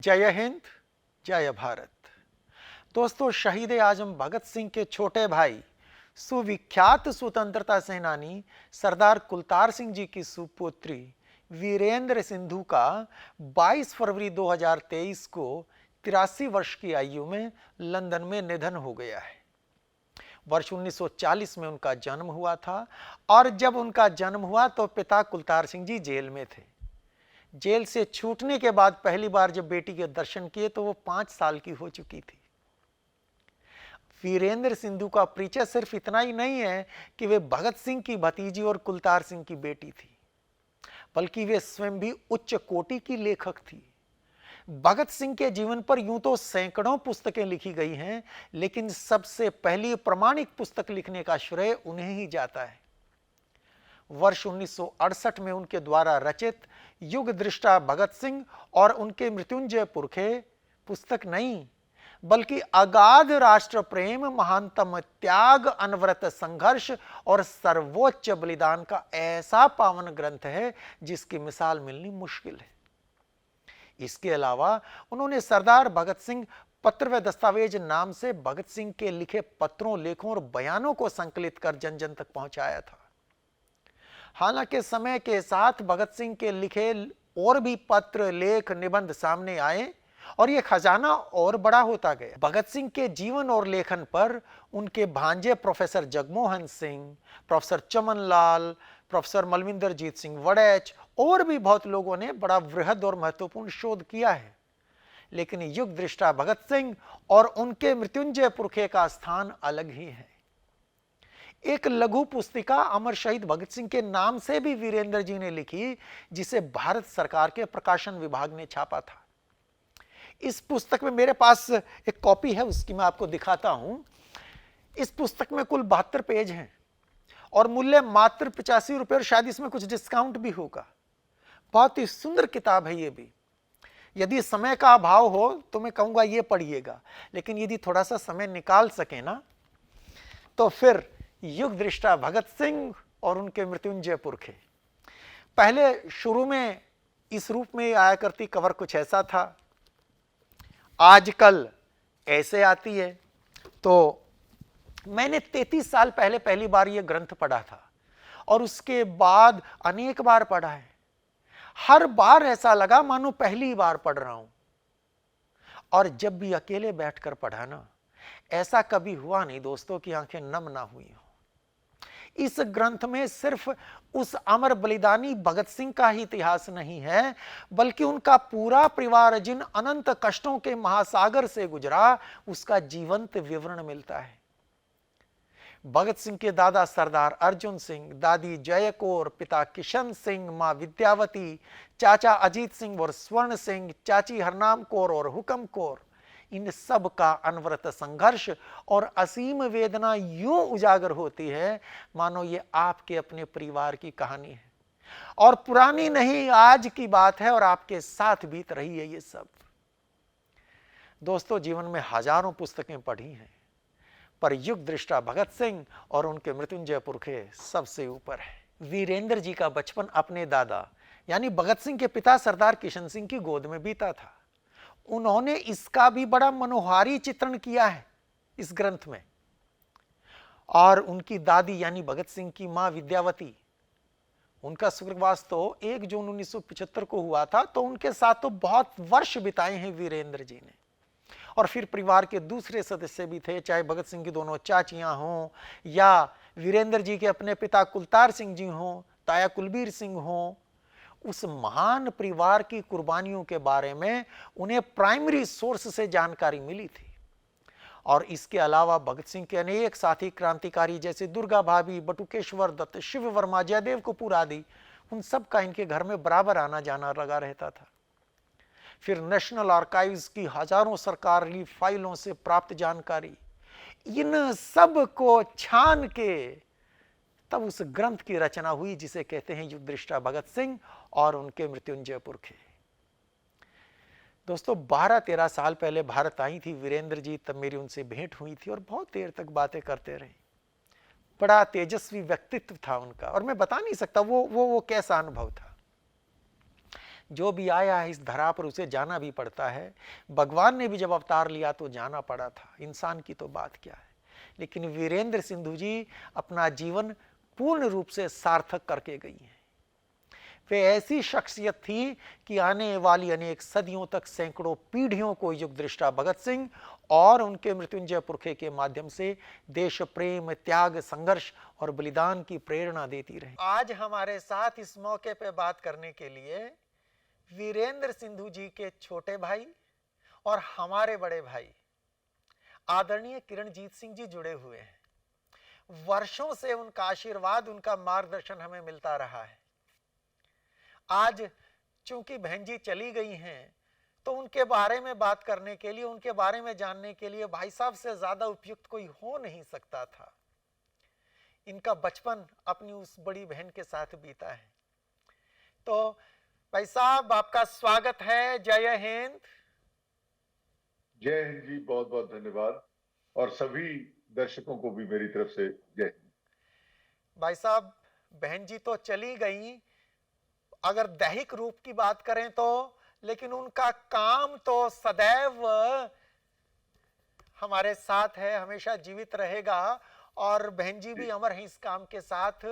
जय हिंद, जय भारत। दोस्तों, शहीद आजम भगत सिंह के छोटे भाई सुविख्यात स्वतंत्रता सेनानी सरदार कुलतार सिंह जी की सुपुत्री वीरेंद्र सिंधु का 22 फरवरी 2023 को 83 वर्ष की आयु में लंदन में निधन हो गया है। वर्ष 1940 में उनका जन्म हुआ था और जब उनका जन्म हुआ तो पिता कुलतार सिंह जी जेल में थे। जेल से छूटने के बाद पहली बार जब बेटी के दर्शन किए तो वो 5 साल की हो चुकी थी। वीरेंद्र सिंधु का परिचय सिर्फ इतना ही नहीं है कि वे भगत सिंह की भतीजी और कुलतार सिंह की बेटी थी, बल्कि वे स्वयं भी उच्च कोटि की लेखक थी। भगत सिंह के जीवन पर यूं तो सैकड़ों पुस्तकें लिखी गई हैं, लेकिन सबसे पहली प्रमाणिक पुस्तक लिखने का श्रेय उन्हें ही जाता है। वर्ष 1968 में उनके द्वारा रचित युग दृष्टा भगत सिंह और उनके मृत्युंजय पुरखे पुस्तक नहीं, बल्कि अगाध राष्ट्र प्रेम, महानतम त्याग, अनवरत संघर्ष और सर्वोच्च बलिदान का ऐसा पावन ग्रंथ है जिसकी मिसाल मिलनी मुश्किल है। इसके अलावा उन्होंने सरदार भगत सिंह पत्र व दस्तावेज नाम से भगत सिंह के लिखे पत्रों, लेखों और बयानों को संकलित कर जन जन तक पहुंचाया था। हालांकि समय के साथ भगत सिंह के लिखे और भी पत्र, लेख, निबंध सामने आए और यह खजाना और बड़ा होता गया। भगत सिंह के जीवन और लेखन पर उनके भांजे professor Jagmohan Singh, professor Chaman Lal, professor मलविंदरजीत Singh Waraich और भी बहुत लोगों ने बड़ा वृहद और महत्वपूर्ण शोध किया है। लेकिन युग दृष्टा भगत सिंह और उनके मृत्युंजय पुरखे का स्थान अलग ही है। एक लघु पुस्तिका अमर शहीद भगत सिंह के नाम से भी वीरेंद्र जी ने लिखी, जिसे भारत सरकार के प्रकाशन विभाग ने छापा था। इस पुस्तक में मेरे पास एक कॉपी है, उसकी मैं आपको दिखाता हूं। इस पुस्तक में कुल 72 पेज हैं और मूल्य मात्र 85 रुपए, और शायद इसमें कुछ डिस्काउंट भी होगा। बहुत ही सुंदर किताब है ये भी। यदि समय का अभाव हो तो मैं कहूंगा ये पढ़िएगा, लेकिन यदि थोड़ा सा समय निकाल सके ना तो फिर युग दृष्टा भगत सिंह और उनके मृत्युंजय पुरखे। पहले शुरू में इस रूप में आया करती कवर कुछ ऐसा था, आजकल ऐसे आती है। तो मैंने 33 साल पहले पहली बार यह ग्रंथ पढ़ा था और उसके बाद अनेक बार पढ़ा है। हर बार ऐसा लगा मानो पहली बार पढ़ रहा हूं। और जब भी अकेले बैठकर पढ़ा ना, ऐसा कभी हुआ नहीं दोस्तों कि आंखें नम ना हुई हो। इस ग्रंथ में सिर्फ उस अमर बलिदानी भगत सिंह का ही इतिहास नहीं है, बल्कि उनका पूरा परिवार जिन अनंत कष्टों के महासागर से गुजरा, उसका जीवंत विवरण मिलता है। भगत सिंह के दादा सरदार अर्जुन सिंह, दादी जय कौर, पिता किशन सिंह, मां विद्यावती, चाचा अजीत सिंह और स्वर्ण सिंह, चाची हरनाम कौर और हुकम कौर, इन सब का अनवरत संघर्ष और असीम वेदना यूं उजागर होती है मानो ये आपके अपने परिवार की कहानी है, और पुरानी नहीं, आज की बात है और आपके साथ बीत रही है ये सब। दोस्तों, जीवन में हजारों पुस्तकें पढ़ी हैं, पर युग दृष्टा भगत सिंह और उनके मृत्युंजय पुरखे सबसे ऊपर है। वीरेंद्र जी का बचपन अपने दादा यानी भगत सिंह के पिता सरदार किशन सिंह की गोद में बीता था। उन्होंने इसका भी बड़ा मनोहारी चित्रण किया है इस ग्रंथ में। और उनकी दादी यानी भगत सिंह की मां विद्यावती, उनका स्वर्गवास तो 1 जून 1975 को हुआ था, तो उनके साथ तो बहुत वर्ष बिताए हैं वीरेंद्र जी ने। और फिर परिवार के दूसरे सदस्य भी थे, चाहे भगत सिंह की दोनों चाचियां हों या वीरेंद्र जी के अपने पिता कुलतार सिंह जी हों, ताया कुलबीर सिंह हों। उस महान परिवार की कुर्बानियों के बारे में उन्हें प्राइमरी सोर्स से जानकारी मिली थी। और इसके अलावा भगत सिंह के अनेक साथी क्रांतिकारी जैसे दुर्गा भाभी, बटुकेश्वर दत्त, शिव वर्मा, जयदेव कपूर आदि, उन सब का इनके घर में बराबर आना जाना लगा रहता था। फिर नेशनल आर्काइव्स की हजारों सरकारी फाइलों से प्राप्त जानकारी, इन सब को छान के तब उस ग्रंथ की रचना हुई जिसे कहते हैं युग दृष्टा भगत सिंह और उनके मृत्युंजय पुरखे। दोस्तों, 12-13 साल पहले भारत आई थी वीरेंद्र जी, तब मेरी उनसे भेंट हुई थी और बहुत देर तक बातें करते रहे। बड़ा तेजस्वी व्यक्तित्व था उनका और मैं बता नहीं सकता वो कैसा अनुभव था। जो भी आया है इस धरा पर उसे जाना भी पड़ता है। भगवान ने भी जब अवतार लिया तो जाना पड़ा था, इंसान की तो बात क्या है। लेकिन वीरेंद्र सिंधु जी अपना जीवन पूर्ण रूप से सार्थक करके गई हैं। वे ऐसी शख्सियत थी कि आने वाली अनेक सदियों तक सैकड़ों पीढ़ियों को युग दृष्टा भगत सिंह और उनके मृत्युंजय पुरखे के माध्यम से देश प्रेम, त्याग, संघर्ष और बलिदान की प्रेरणा देती रही। आज हमारे साथ इस मौके पर बात करने के लिए वीरेंद्र सिंधु जी के छोटे भाई और हमारे बड़े भाई आदरणीय किरणजीत सिंह जी जुड़े हुए हैं। वर्षों से उनका आशीर्वाद, उनका मार्गदर्शन हमें मिलता रहा है। आज चूंकि बहन जी चली गई हैं, तो उनके बारे में बात करने के लिए, उनके बारे में जानने के लिए भाई साहब से ज्यादा उपयुक्त कोई हो नहीं सकता था। इनका बचपन अपनी उस बड़ी बहन के साथ बीता है। तो भाई साहब, आपका स्वागत है। जय हिंद। जय हिंद जी, बहुत बहुत धन्यवाद। और सभी दर्शकों को भी मेरी तरफ से जय हिंद। भाई साहब, बहन जी तो चली गई, अगर दैहिक रूप की बात करें तो, लेकिन उनका काम तो सदैव हमारे साथ है, हमेशा जीवित रहेगा। और बहन जी भी अमर हैं इस काम के साथ।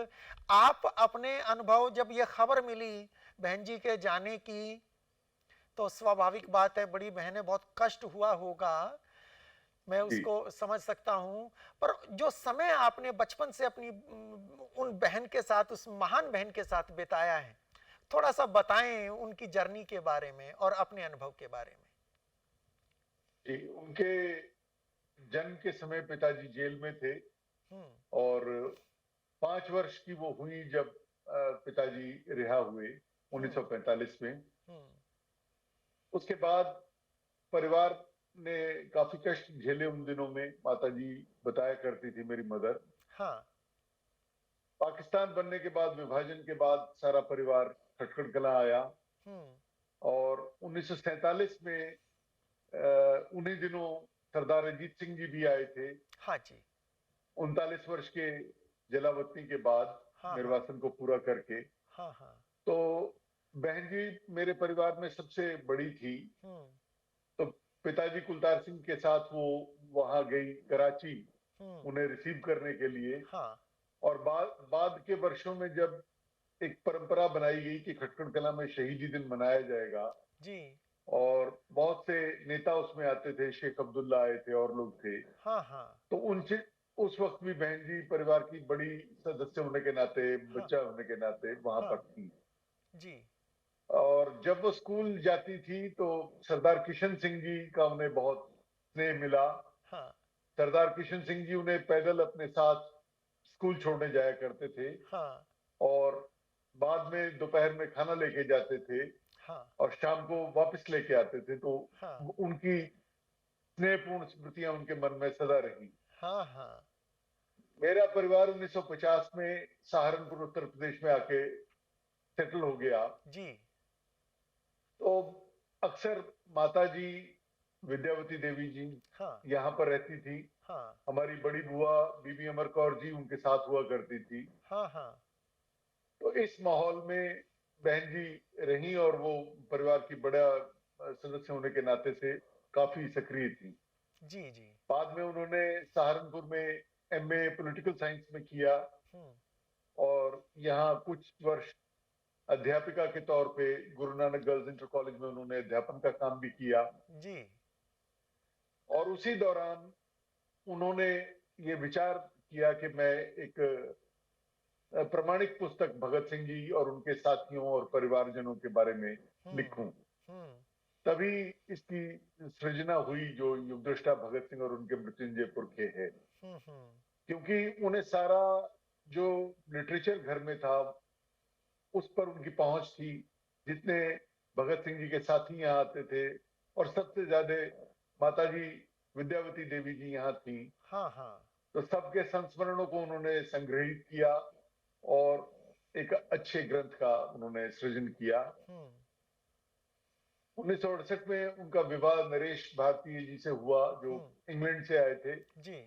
आप अपने अनुभव, जब यह खबर मिली बहन जी के जाने की, तो स्वाभाविक बात है बड़ी बहनें बहुत कष्ट हुआ होगा, मैं उसको समझ सकता हूं। पर जो समय आपने बचपन से अपनी उन बहन के साथ, उस महान बहन के साथ बिताया है, थोड़ा सा बताएं उनकी जर्नी के बारे में और अपने अनुभव के बारे में। जी, उनके जन्म के समय पिताजी जेल में थे और 5 वर्ष की वो हुई जब पिताजी रिहा हुए 1945 में। उसके बाद परिवार ने काफी कष्ट झेले उन दिनों में। माताजी बताया करती थी, मेरी मदर। हाँ। पाकिस्तान बनने के बाद, विभाजन के बाद सारा परिवार खटखड़ कला आया और 1947 में उन्हीं दिनों सरदार अजीत सिंह जी भी आए थे। हाँ जी। 39 वर्ष के जलावतनी के बाद, हाँ निर्वासन को पूरा करके। हाँ हाँ। तो बहन जी मेरे परिवार में सबसे बड़ी थी। तो पिताजी कुलतार सिंह के साथ वो वहां गई कराची उन्हें रिसीव करने के लिए। हाँ। और बाद के वर्षों में जब एक परंपरा बनाई गई कि खटखड़ कला में शहीदी दिन मनाया जाएगा जी। और बहुत से नेता उसमें आते थे, शेख अब्दुल्ला आए थे और लोग थे। हाँ हाँ। तो उनसे उस वक्त भी बहन जी परिवार की बड़ी सदस्य होने के नाते, बच्चा होने के नाते वहां पर थी। जी। और जब वो स्कूल जाती थी तो सरदार किशन सिंह जी का उन्हें बहुत स्नेह मिला। हाँ। सरदार किशन सिंह जी उन्हें पैदल अपने साथ स्कूल छोड़ने जाया करते थे हाँ। और बाद में दोपहर में खाना लेके जाते थे हाँ। और शाम को वापस लेके आते थे। तो हाँ। उनकी स्नेहपूर्ण स्मृतियां उनके मन में सदा रही। हाँ। हाँ। मेरा परिवार 1950 में सहारनपुर उत्तर प्रदेश में आके सेटल हो गया। जी। तो अक्सर माता जी विद्यावती देवी जी हाँ। यहाँ पर रहती थी। हाँ। हमारी बड़ी बुआ बीबी अमर कौर जी उनके साथ हुआ करती थी। हाँ। हाँ। तो इस माहौल में बहन जी रही और वो परिवार की बड़ा सदस्य होने के नाते से काफी सक्रिय थी। जी जी। बाद में उन्होंने सहारनपुर में एमए पॉलिटिकल साइंस में किया और यहाँ कुछ वर्ष अध्यापिका के तौर पे Guru Nanak girls inter college में उन्होंने अध्यापन का काम भी किया। जी। और उसी दौरान उन्होंने ये विचार किया कि मैं एक प्रमाणिक पुस्तक भगत सिंह जी और उनके साथियों और परिवारजनों के बारे में लिखूं। तभी इसकी सृजना हुई जो युगदृष्टा भगत सिंह और उनके मृत्युंजय पुरखे है। क्योंकि उन्हें सारा जो लिटरेचर घर में था उस पर उनकी पहुंच थी। जितने भगत सिंह जी के साथी यहाँ आते थे और सबसे ज्यादा माताजी विद्यावती देवी जी यहाँ थी। हाँ हाँ। तो सबके संस्मरणों को उन्होंने संग्रहित किया और एक अच्छे ग्रंथ का उन्होंने सृजन किया। 1968 में उनका विवाह नरेश भारती जी से हुआ जो इंग्लैंड से आए थे जी।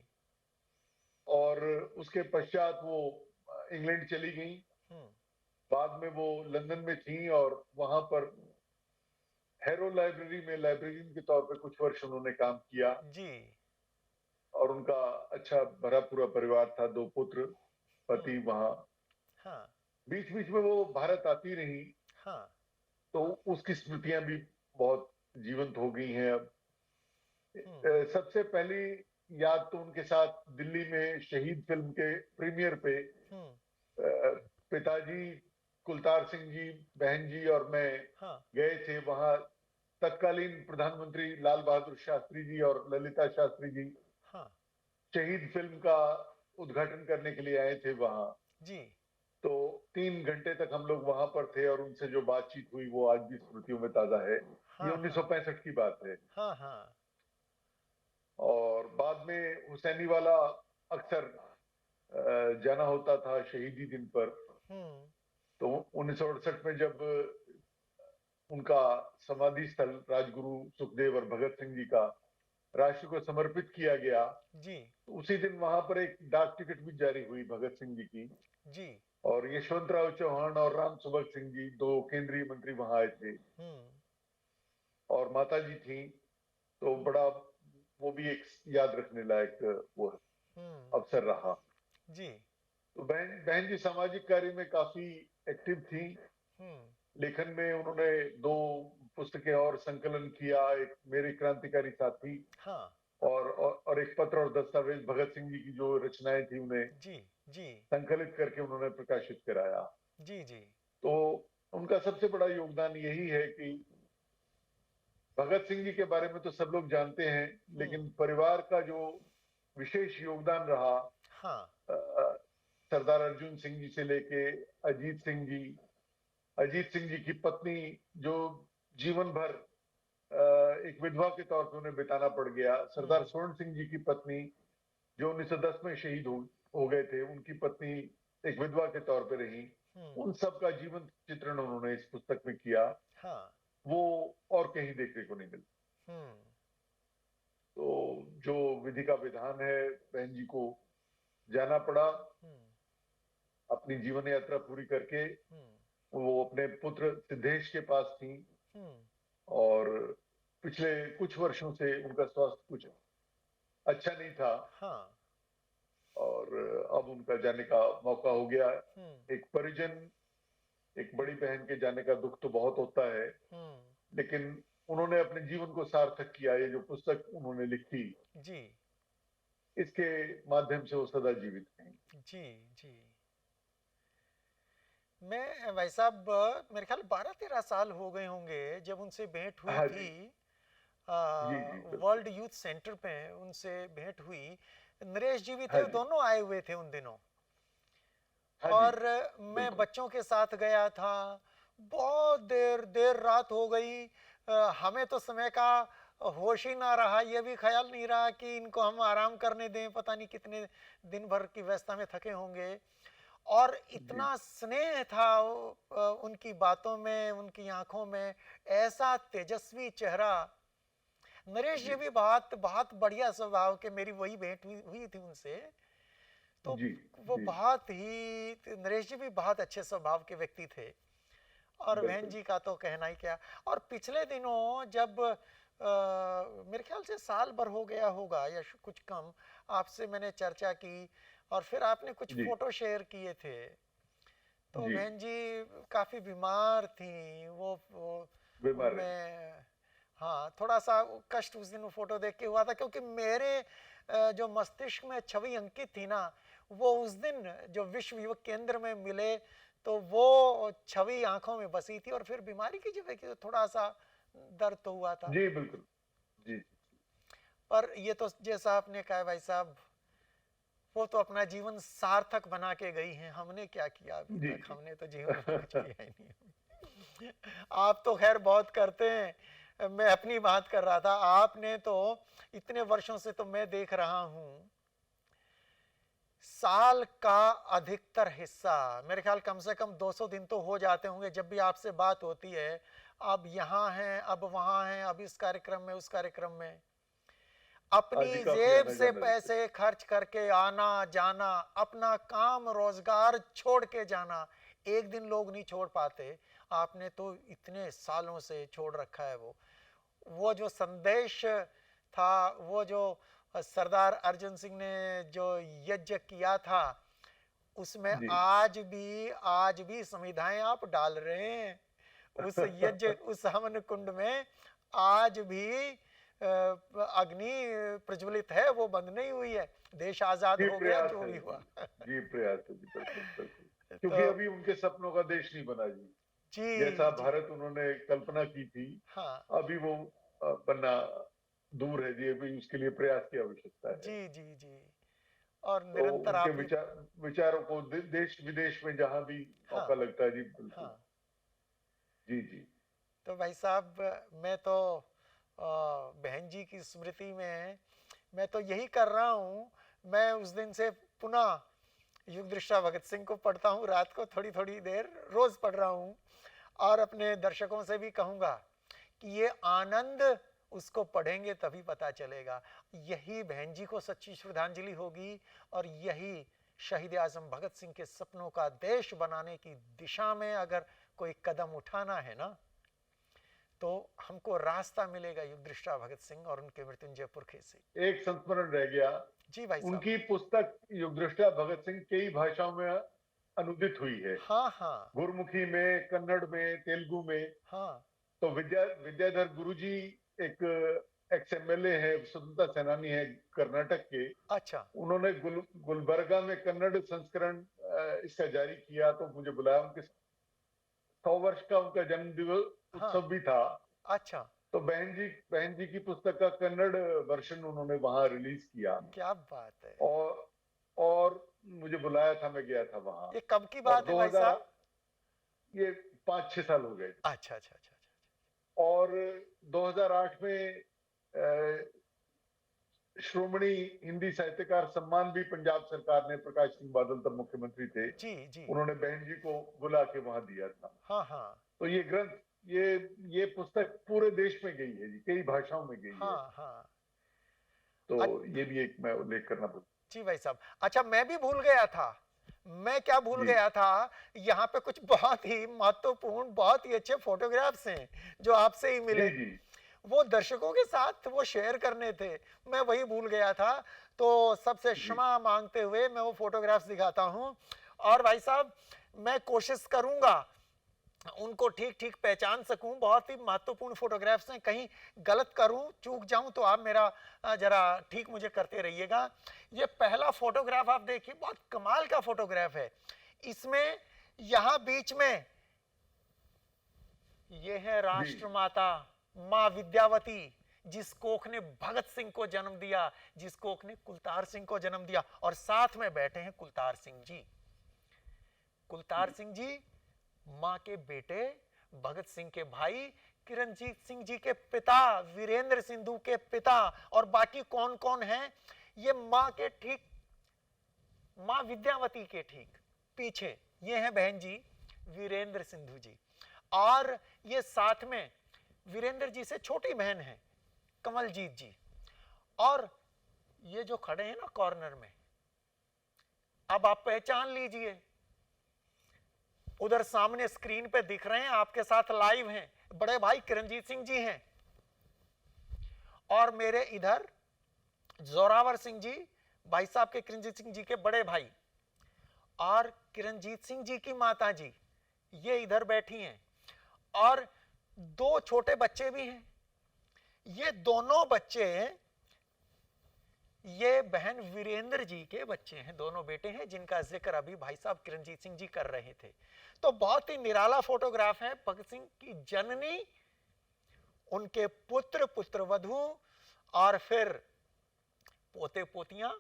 और उसके पश्चात वो इंग्लैंड चली गई। बाद में वो लंदन में थी और वहां पर हैरो लाइब्रेरी में लाइब्रेरियन के तौर पे कुछ वर्ष उन्होंने काम किया जी। और उनका अच्छा भरा पूरा परिवार था, 2 पुत्र, हम्म। पति वहाँ। हाँ। बीच बीच में वो भारत आती रही, हाँ। तो उसकी स्मृतियां भी बहुत जीवंत हो गई हैं अब। हम्म। सबसे पहली याद तो उनके साथ दिल्ली में शहीद फिल्म के प्रीमियर पे हम्म। पिताजी कुलतार सिंह जी, बहन जी और मैं हाँ। गए थे वहां। तत्कालीन प्रधानमंत्री लाल बहादुर शास्त्री जी और ललिता शास्त्री जी हाँ। शहीद फिल्म का उद्घाटन करने के लिए आए थे वहां। जी। तो 3 घंटे तक हम लोग वहां पर थे और उनसे जो बातचीत हुई वो आज भी स्मृतियों में ताजा है। ये हाँ। हाँ। 1965 की बात है। हाँ। हाँ। और बाद में हुसैनी वाला अक्सर जाना होता था शहीदी दिन पर। हम्म। तो 1968 में जब उनका समाधि स्थल राजगुरु सुखदेव और भगत सिंह जी का राष्ट्र को समर्पित किया गया, जी। तो उसी दिन वहां पर एक डाक टिकट भी जारी हुई भगत सिंह जी की। जी। और यशवंतराव चौहान और राम सुभग सिंह जी, 2 केंद्रीय मंत्री वहां आए थे हम्म। और माता जी थी। तो बड़ा वो भी एक याद रखने लायक वो हम्म। अवसर रहा। जी। तो बहन बहन जी सामाजिक कार्य में काफी एक्टिव थी। हम्म। लेखन में उन्होंने 2 पुस्तकें और संकलन किया, एक मेरे क्रांतिकारी साथी हाँ। और एक पत्र और दस्तावेज भगत सिंह जी की जो रचनाएं थी उन्हें जी। जी। संकलित करके उन्होंने प्रकाशित कराया। जी। जी। तो उनका सबसे बड़ा योगदान यही है कि भगत सिंह जी के बारे में तो सब लोग जानते हैं, हम्म। लेकिन परिवार का जो विशेष योगदान रहा, हाँ। अ, सरदार अर्जुन सिंह जी से लेके अजीत सिंह जी, अजीत सिंह जी की पत्नी जो जीवन भर एक विधवा के तौर पे उन्हें बिताना पड़ गया, सरदार हम्म। स्वर्ण सिंह जी की पत्नी जो 1910 में शहीद हो गए थे, उनकी पत्नी एक विधवा के तौर पे रही। हम्म। उन सब का जीवन चित्रण उन्होंने इस पुस्तक में किया। हाँ। वो और कहीं देखने को नहीं मिलता। हम्म। तो जो विधि का विधान है, बहन जी को जाना पड़ा हम्म। अपनी जीवन यात्रा पूरी करके। हम्म। वो अपने पुत्र सिद्धेश के पास थी हम्म। और पिछले कुछ वर्षों से उनका स्वास्थ्य कुछ अच्छा नहीं था हाँ। और अब उनका जाने का मौका हो गया। हम्म। एक परिजन, एक बड़ी बहन के जाने का दुख तो बहुत होता है, हम्म। लेकिन उन्होंने अपने जीवन को सार्थक किया। ये जो पुस्तक उन्होंने लिखी, जी। इसके माध्यम से वो सदा जीवित हैं। जी। जी। मैं भाई साहब मेरे ख्याल 12-13 साल हो गए होंगे जब उनसे भेंट हुई हाँ थी। जी। जी जी बिल्कुल। वर्ल्ड यूथ सेंटर पे उनसे भेंट हुई। नरेश जी भी हाँ थे, जी। दोनों आए हुए थे उन दिनों। हाँ जी और मैं बिल्कुल। बच्चों के साथ गया था। बहुत देर देर रात हो गई। हमें तो समय का होश ही ना रहा, ये भी ख्याल नहीं रहा कि इनको हम आराम करने दें, पता नहीं कितने दिन भर की व्यस्तता में थके होंगे। और जी इतना स्नेह था उनकी बातों में, उनकी आंखों में, ऐसा तेजस्वी चेहरा। नरेश जी जी भी बहुत बहुत बढ़िया स्वभाव के, मेरी वही भेंट हुई थी उनसे। तो जी वो जी बहुत ही, नरेश जी भी बहुत अच्छे स्वभाव के व्यक्ति थे। और बहन बिल्कुल। जी का तो कहना ही क्या। और पिछले दिनों जब मेरे ख्याल से साल भर हो गया होगा या कुछ कम, आपसे मैंने चर्चा की और फिर आपने कुछ जी फोटो शेयर किए थे। तो जी बहन जी काफ़ी बीमार थी, वो बीमार रहे। उनमें, हाँ, थोड़ा सा कष्ट उस दिन वो फोटो देख के हुआ था, क्योंकि मेरे जो मस्तिष्क में छवि अंकित थी ना, वो उस दिन जो विश्व युवक केंद्र में मिले, तो वो छवि आंखों में बसी थी। और फिर बीमारी की जगह की थोड़ा सा दर्द तो हुआ था। जी बिल्कुल। जी पर ये तो जैसा आपने कहा भाई साहब, वो तो अपना जीवन सार्थक बना के गई हैं। हमने क्या किया अभी जी तक? जी। हमने तो जीवन में कुछ किया ही नहीं। आप तो खैर बहुत करते हैं, मैं अपनी बात कर रहा था। आपने तो इतने वर्षों से तो मैं देख रहा हूं, साल का अधिकतर हिस्सा, मेरे ख्याल कम से कम 200 दिन तो हो जाते होंगे जब भी आपसे बात होती है। अब यहाँ हैं, अब वहाँ हैं, अब इस कार्यक्रम में, उस कार्यक्रम में, हाँ अपनी जी, काफी जेब आना से जाना रहता पैसे खर्च करके आना जाना, अपना काम रोजगार छोड़ के जाना। एक दिन लोग नहीं छोड़ पाते। आपने तो इतने सालों से छोड़ रखा है। वो जो संदेश था, वो जो सरदार अर्जन सिंह ने जो यज्ञ किया था, उसमें जी आज भी समिधाएं आप डाल रहे हैं। उस यज्ञ, उस हवन कुंड में आज भी अग्नि प्रज्वलित है, वो बंद नहीं हुई है। देश आजाद जी हो गया, प्रयास जो है भी जी। हुआ। जी प्रयास है जी, बिल्कुल बिल्कुल। क्योंकि तो अभी उनके सपनों का देश नहीं बना जी। जैसा जी जी। भारत उन्होंने कल्पना की थी, हाँ अभी वो बनना दूर है जी। अभी उसके लिए प्रयास की आवश्यकता है। जी जी जी। और तो निरंतर उनके आप ये। विचारों को देश विदेश में जहां भी हाँ मौका लगता है जी, बिल्कुल। हाँ। जी जी तो भाई साहब, मैं तो बहन जी की स्मृति में मैं तो यही कर रहा हूँ। मैं उस दिन से पुनः युग दृष्टा भगत सिंह को पढ़ता हूँ, रात को थोड़ी थोड़ी देर रोज पढ़ रहा हूँ। और अपने दर्शकों से भी कहूँगा कि ये आनंद उसको पढ़ेंगे तभी पता चलेगा। यही बहन जी को सच्ची श्रद्धांजलि होगी, और यही शहीद आजम भगत सिंह के सपनों का देश बनाने की दिशा में अगर कोई कदम उठाना है ना, तो हमको रास्ता मिलेगा युग दृष्टा भगत सिंह और उनके मृत्युंजय पुरखे से। एक संस्मरण रह गया। जी भाई साहब। उनकी पुस्तक युगदृष्टा भगत सिंह कई भाषाओं में अनुदित हुई है। हाँ हाँ गुरमुखी में, कन्नड़ में, तेलुगु में। हाँ। तो विद्याधर गुरुजी एक एक्स एमएलए है, स्वतंत्रता सेनानी है कर्नाटक के। अच्छा उन्होंने गुलबर्गा में कन्नड़ संस्करण इसका जारी किया, तो मुझे बुलाया। उनके 100 वर्ष का उनका जन्म दिवस हाँ। उत्सव भी था। अच्छा, तो बहन जी की पुस्तक का कन्नड़ वर्जन उन्होंने वहां रिलीज किया। क्या बात है। और और मुझे बुलाया था, मैं गया था वहां। ये कब की और बात है भाई 2000, साहब? ये 5-6 साल हो गए। अच्छा अच्छा अच्छा अच्छा। और 2008 में श्रोमणी हिंदी साहित्यकार सम्मान भी पंजाब सरकार ने, प्रकाश सिंह बादल तब मुख्यमंत्री थे, जी जी। उन्होंने बहन जी को बुला के वहां दिया था। हाँ हाँ तो ये ग्रंथ, ये पुस्तक पूरे देश में गई है जी, कई भाषाओं में गई है। हाँ हाँ। तो अ- ये भी एक मैं उल्लेख करना भूल। जी भाई साहब। अच्छा, मैं भी भूल गया था। मैं क्या भूल जी गया था, यहाँ पे कुछ बहुत ही महत्वपूर्ण, बहुत ही अच्छे फोटोग्राफ्स हैं जो आपसे ही जी मिले। जी वो दर्शकों के साथ वो शेयर करने थे, मैं वही भूल गया था। तो सबसे जी क्षमा मांगते हुए मैं वो फोटोग्राफ्स दिखाता हूं। और भाई साहब, मैं कोशिश करूंगा उनको ठीक ठीक पहचान सकूं। बहुत ही महत्वपूर्ण फोटोग्राफ्स हैं, कहीं गलत करूं, चूक जाऊं तो आप मेरा जरा ठीक मुझे करते रहिएगा। ये पहला फोटोग्राफ आप देखिए, बहुत कमाल का फोटोग्राफ है। इसमें यहां बीच में ये है जी राष्ट्रमाता मां विद्यावती, जिस कोख ने भगत सिंह को जन्म दिया, जिस कोख ने कुलतार सिंह को जन्म दिया। और साथ में बैठे हैं कुलतार सिंह जी। कुलतार सिंह जी मां के बेटे, भगत सिंह के भाई, किरणजीत सिंह जी के पिता, वीरेंद्र सिंधु के पिता। और बाकी कौन कौन है, ये मां के ठीक, मां विद्यावती के ठीक पीछे ये है बहन जी वीरेंद्र सिंधु जी। और ये साथ में वीरेंद्र जी से छोटी बहन है कमलजीत जी। और ये जो खड़े हैं ना कॉर्नर में, अब आप पहचान लीजिए, उधर सामने स्क्रीन पे दिख रहे हैं, आपके साथ लाइव हैं, बड़े भाई किरणजीत सिंह जी हैं। और मेरे इधर जोरावर सिंह जी, भाई साहब के किरणजीत सिंह जी के बड़े भाई, और किरणजीत सिंह जी की माता जी ये इधर बैठी हैं। और दो छोटे बच्चे भी हैं। ये दोनों बच्चे, ये बहन वीरेंद्र जी के बच्चे हैं, दोनों बेटे हैं, जिनका जिक्र अभी भाई साहब किरणजीत सिंह जी कर रहे थे। तो बहुत ही निराला फोटोग्राफ है। भगत सिंह की जननी, उनके पुत्र, पुत्रवधू, और फिर पोते पोतियां।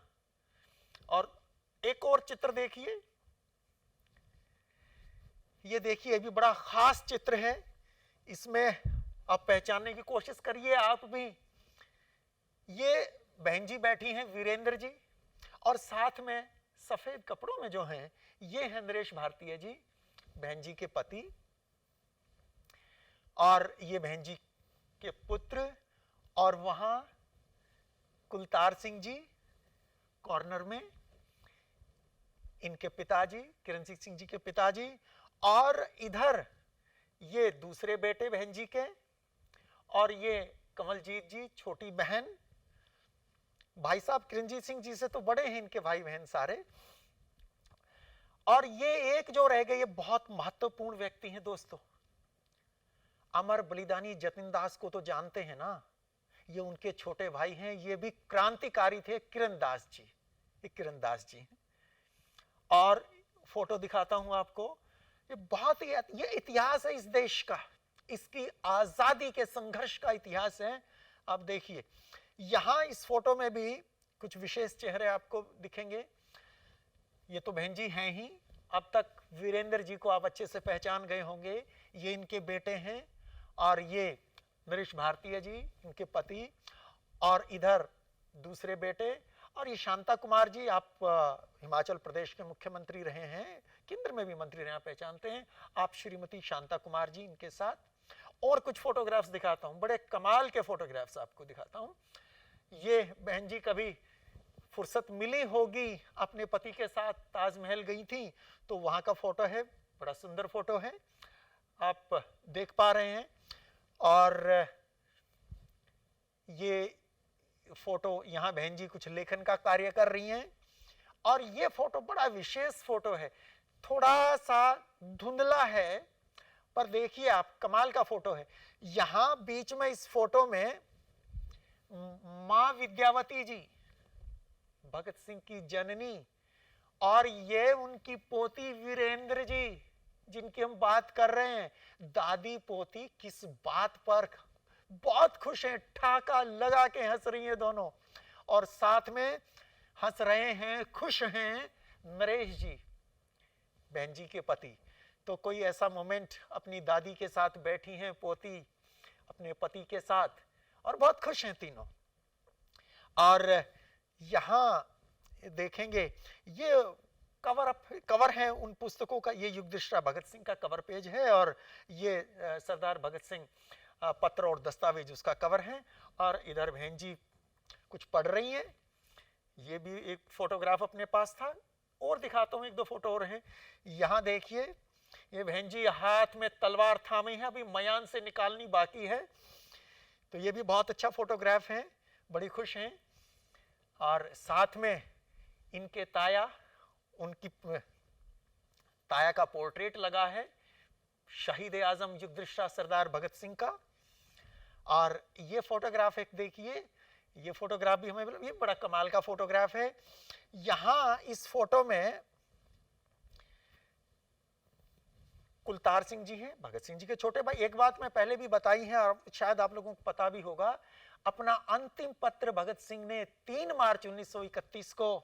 और एक और चित्र देखिए, ये देखिए, भी बड़ा खास चित्र है। इसमें आप पहचानने की कोशिश करिए आप भी। ये बहन जी बैठी हैं वीरेंद्र जी, और साथ में सफेद कपड़ों में जो हैं ये हैं नरेश भारतीय जी, बहन जी के पति। और ये बहन जी के पुत्र। और वहां कुलतार सिंह जी कॉर्नर में, इनके पिताजी किरणजीत सिंह जी के पिताजी। और इधर ये दूसरे बेटे बहन जी के, और ये कमलजीत जी छोटी बहन। भाई साहब किरणजीत सिंह जी से तो बड़े हैं इनके भाई बहन सारे। और ये एक जो रह गए, ये बहुत महत्वपूर्ण व्यक्ति हैं दोस्तों। अमर बलिदानी जतिन दास को तो जानते हैं ना, ये उनके छोटे भाई हैं, ये भी क्रांतिकारी थे, किरण दास जी। ये किरण दास जी हैं। और फोटो दिखाता हूं आपको, ये बहुत ही, ये इतिहास है इस देश का, इसकी आजादी के संघर्ष का इतिहास है। आप देखिए यहां इस फोटो में भी कुछ विशेष चेहरे आपको दिखेंगे। ये तो बहन जी हैं ही, अब तक वीरेंद्र जी को आप अच्छे से पहचान गए होंगे, ये इनके बेटे हैं। और ये नरेश भारतीय जी इनके पति, और इधर दूसरे बेटे। और ये शांता कुमार जी, आप हिमाचल प्रदेश के मुख्यमंत्री रहे हैं, केंद्र में भी मंत्री रहे, पहचानते हैं आप, श्रीमती शांता कुमार जी इनके साथ। और कुछ फोटोग्राफ्स दिखाता हूं, बड़े कमाल के फोटोग्राफ्स आपको दिखाता हूं। ये बहन जी कभी फुर्सत मिली होगी, अपने पति के साथ ताजमहल गई थी, तो वहां का फोटो है, बड़ा सुंदर फोटो है, आप देख पा रहे हैं। और ये फोटो, यहां बहन जी कुछ लेखन का कार्य कर रही हैं। और ये फोटो बड़ा विशेष फोटो है, थोड़ा सा धुंधला है, पर देखिए आप, कमाल का फोटो है। यहां बीच में इस फोटो में मां विद्यावती जी, भगत सिंह की जननी, और ये उनकी पोती वीरेंद्र जी जिनकी हम बात कर रहे हैं। दादी पोती किस बात पर बहुत खुश हैं, ठाका लगा के हंस रही हैं दोनों, और साथ में हंस रहे हैं, खुश हैं नरेश जी, बहन जी के पति। तो कोई ऐसा मोमेंट, अपनी दादी के साथ बैठी हैं पोती अपने पति के साथ, और बहुत खुश हैं तीनों। और यहां देखेंगे ये कवर है उन पुस्तकों का, ये युगदृष्टा भगत सिंह का कवर पेज है, और ये सरदार भगत सिंह पत्र और दस्तावेज उसका कवर है। और इधर बहन जी कुछ पढ़ रही हैं, ये भी एक फोटोग्राफ अपने पास था। और दिखाता हूं, एक दो फोटो और हैं। यहां देखिए, ये बहन जी हाथ में तलवार थामी है, अभी मयान से निकालनी बाकी है। तो ये भी बहुत अच्छा फोटोग्राफ है, बड़ी खुश हैं। और साथ में इनके ताया, उनकी ताया का पोर्ट्रेट लगा है, शहीद आजम युगदृष्टा सरदार भगत सिंह का। और ये फोटोग्राफ एक देखिए, ये फोटोग्राफ भी हमें, ये बड़ा कमाल का फोटोग्राफ है। यहां इस फोटो में कुलतार सिंह जी हैं, भगत सिंह जी के छोटे भाई। एक बात मैं पहले भी बताई है, और शायद आप लोगों को पता भी होगा, अपना अंतिम पत्र भगत सिंह ने 3 मार्च 1931 को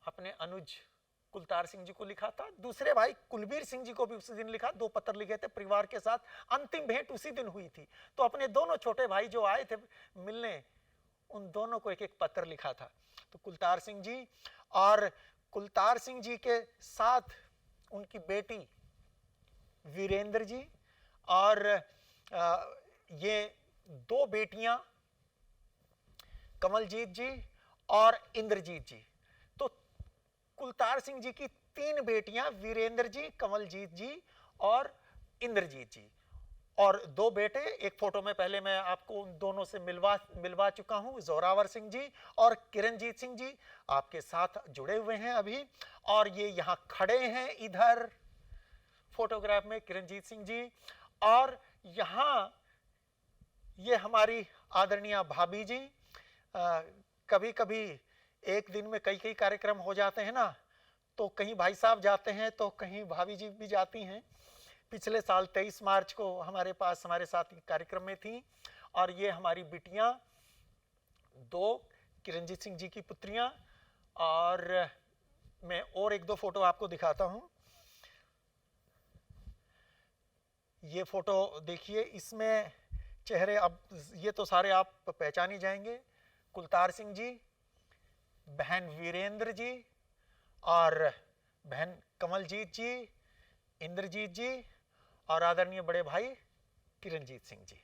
अपने अनुज कुलतार सिंह जी को लिखा था। दूसरे भाई कुलबीर सिंह जी को भी उसी दिन लिखा, 2 पत्र लिखे थे परिवार के साथ। अंतिम भेंट उसी दिन हुई थी। तो अपने दोनों छोटे भाई जो आए थे मिलने, उन दोनों को एक एक पत्र लिखा था। तो कुलतार सिंह जी, और कुलतार सिंह जी के साथ उनकी बेटी वीरेंद्र जी, और ये 2 बेटियां कमलजीत जी और इंद्रजीत जी। तो कुलतार सिंह जी की 3 बेटियां, वीरेंद्र जी, कमलजीत जी और इंद्रजीत जी, और 2 बेटे। एक फोटो में पहले मैं आपको उन दोनों से मिलवा चुका हूं, जोरावर सिंह जी और किरणजीत सिंह जी आपके साथ जुड़े हुए हैं अभी। और ये यहां खड़े हैं इधर फोटोग्राफ में किरणजीत सिंह जी। और यहां ये हमारी आदरणीय भाभी जी, कभी कभी एक दिन में कई कई कार्यक्रम हो जाते हैं ना, तो कहीं भाई साहब जाते हैं तो कहीं भाभी जी भी जाती हैं। पिछले साल 23 मार्च को हमारे पास, हमारे साथ कार्यक्रम में थी। और ये हमारी बिटियां 2 किरणजीत सिंह जी की पुत्रियां। और मैं और 1-2 फोटो आपको दिखाता हूं। ये फोटो देखिए, इसमें चेहरे, अब ये तो सारे आप पहचान ही जाएंगे। कुलतार सिंह जी, बहन वीरेंद्र जी, और बहन कमलजीत जी, इंद्रजीत जी, और आदरणीय बड़े भाई किरणजीत सिंह जी।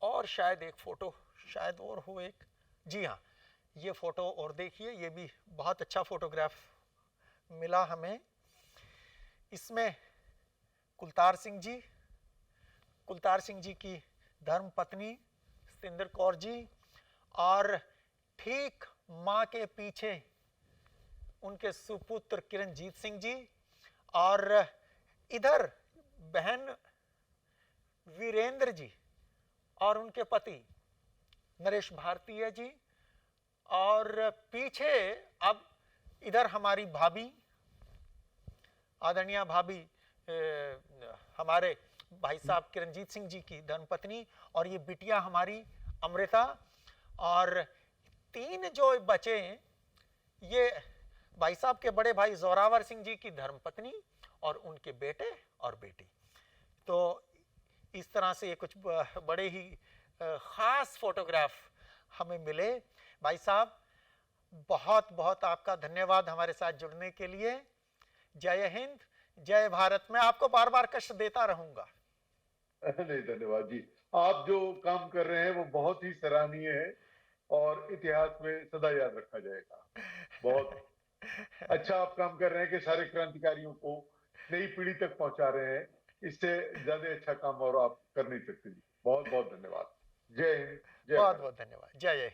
और शायद एक फोटो, शायद और हो एक, जी हाँ, ये फोटो और देखिए, ये भी बहुत अच्छा फोटोग्राफ मिला हमें। इसमें कुलतार सिंह जी की धर्म पत्नी सतिंदर कौर जी, और ठीक मां के पीछे उनके सुपुत्र किरणजीत सिंह जी, और इधर बहन वीरेंद्र जी और उनके पति नरेश भारतीय जी, और पीछे अब इधर हमारी भाभी, आदरणीय भाभी हमारे भाई साहब किरणजीत सिंह जी की धर्मपत्नी, और ये बिटिया हमारी अमृता, और 3 जो बचे ये भाई साहब के बड़े भाई जोरावर सिंह जी की धर्मपत्नी और उनके बेटे और बेटी। तो इस तरह से ये कुछ बड़े ही खास फोटोग्राफ हमें मिले। भाई साहब बहुत बहुत आपका धन्यवाद हमारे साथ जुड़ने के लिए। जय हिंद, जय भारत। मैं आपको बार बार कष्ट देता रहूंगा। नहीं, धन्यवाद जी। आप जो काम कर रहे हैं वो बहुत ही सराहनीय है और इतिहास में सदा याद रखा जाएगा। बहुत अच्छा आप काम कर रहे हैं कि सारे क्रांतिकारियों को नई पीढ़ी तक पहुंचा रहे हैं। इससे ज्यादा अच्छा काम और आप कर नहीं सकते जी। बहुत बहुत धन्यवाद। जय हिंद, जय बहुत भारत। बहुत धन्यवाद। जय हिंद।